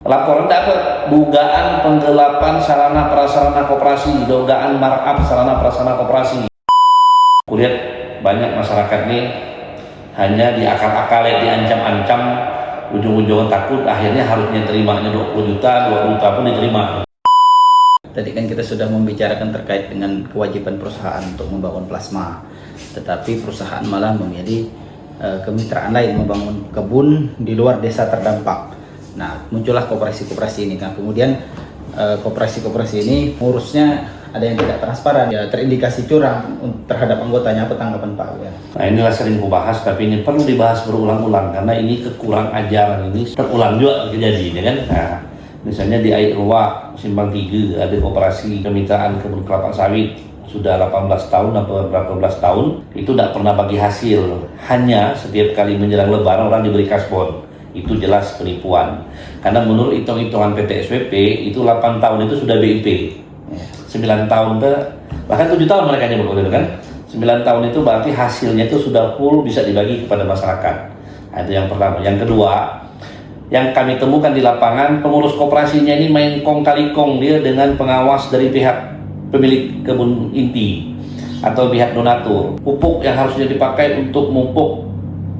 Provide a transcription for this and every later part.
Laporan dapat dugaan penggelapan sarana prasarana koperasi, dugaan markup sarana prasarana koperasi. Kulihat banyak masyarakat nih hanya diakal-akal, diancam-ancam, ujung-ujungnya takut, akhirnya harusnya terimanya 20 juta, 2 juta pun diterima. Tadi kan kita sudah membicarakan terkait dengan kewajiban perusahaan untuk membangun plasma, tetapi perusahaan malah memilih kemitraan lain membangun kebun di luar desa terdampak. Nah, muncullah koperasi-koperasi ini. Nah, kemudian koperasi-koperasi ini ngurusnya ada yang tidak transparan, ya terindikasi curang terhadap anggotanya. Apa tanggapan Pak? Ya. Nah, inilah sering kubahas, tapi ini perlu dibahas berulang-ulang karena ini kekurang ajaran ini terulang juga kejadian, ya kan? Nah, misalnya di Air Ruak, Simpang 3 ada koperasi kemitraan kebun kelapa sawit sudah 18 tahun atau berapa belas tahun, itu tidak pernah bagi hasil, hanya setiap kali menjelang lebaran orang diberi kasbon. Itu jelas penipuan, karena menurut hitung-hitungan PT SWP itu 8 tahun itu sudah BIP, 9 tahun bahkan 7 tahun mereka nyebut itu kan, 9 tahun itu berarti hasilnya itu sudah full bisa dibagi kepada masyarakat. Nah, itu yang pertama. Yang kedua, yang kami temukan di lapangan, pengurus koperasinya ini main kong kali kong dia dengan pengawas dari pihak pemilik kebun inti atau pihak donatur. Pupuk yang harusnya dipakai untuk memupuk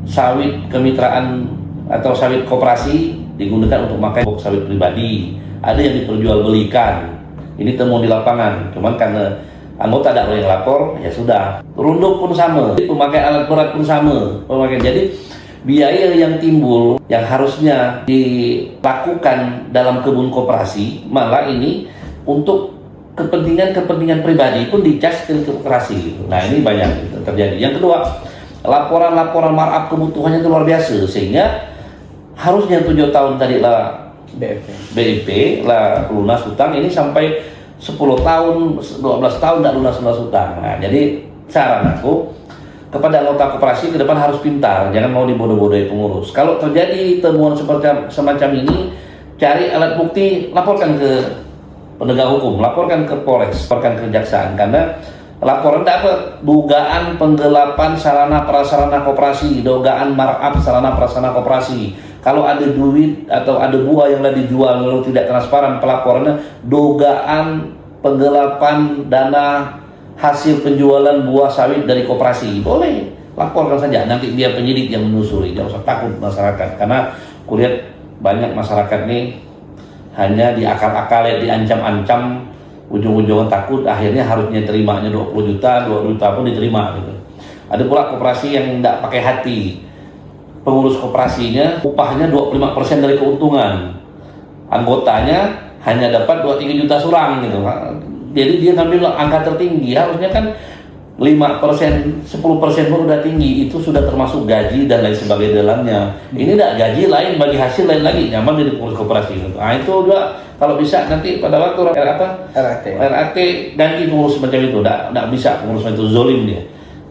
sawit kemitraan atau sawit koperasi digunakan untuk memakai pupuk sawit pribadi. Ada yang diperjualbelikan. Ini temuan di lapangan. Cuman karena anggota ada yang lapor, ya sudah. Runduk pun sama, pemakai alat berat pun sama. Jadi biaya yang timbul yang harusnya dilakukan dalam kebun koperasi malah ini untuk kepentingan pribadi pun dicas ke koperasi. Nah, ini banyak terjadi. Yang kedua, laporan-laporan markup kebutuhannya itu luar biasa, sehingga harusnya 7 tahun tadi lah BIP lah lunas hutang, ini sampai 10 tahun, 12 tahun tidak lunas hutang. Nah, jadi saran aku kepada anggota koperasi ke depan harus pintar, jangan mau dibodoh-bodohi pengurus. Kalau terjadi temuan semacam ini, cari alat bukti, laporkan ke penegak hukum, laporkan ke Polres, laporkan ke kejaksaan, karena laporan dapat dugaan penggelapan sarana prasarana koperasi, dugaan markup sarana prasarana koperasi. Kalau ada duit atau ada buah yang sudah dijual lalu tidak transparan pelaporannya, dugaan penggelapan dana hasil penjualan buah sawit dari koperasi, boleh laporkan saja, nanti dia penyidik yang menelusuri. Jangan usah takut masyarakat, karena kulihat banyak masyarakat nih hanya diakal-akal, diancam-ancam, ujung-ujungnya takut, akhirnya harusnya terimanya 20 juta, 2 juta pun diterima gitu. Ada pula koperasi yang tidak pakai hati, pengurus koperasinya upahnya 25% dari keuntungan, anggotanya hanya dapat 2-3 juta surang gitu. Jadi dia ngambil angka tertinggi, harusnya kan 5%, 10% pun udah tinggi, itu sudah termasuk gaji dan lain sebagainya dalamnya. Ini tidak, gaji lain, bagi hasil lain lagi, nyaman dari pengurus koperasi gitu. Nah, itu juga kalau bisa nanti pada waktu RAT ganti pengurus semacam itu, tidak bisa pengurus itu zolim dia.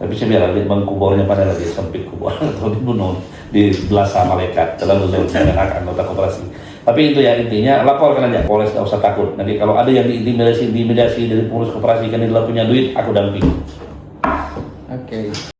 Tapi saya biar lihat bang kubornya pada lagi sempit kubor atau dibunuh di belas sama malaikat terlalu zolim dengan anggota koperasi. Tapi itu ya intinya, laporkan aja Polres, tidak usah takut. Nanti kalau ada yang diintimidasi dari pengurus koperasi karena dia punya duit, aku dampingi. Oke.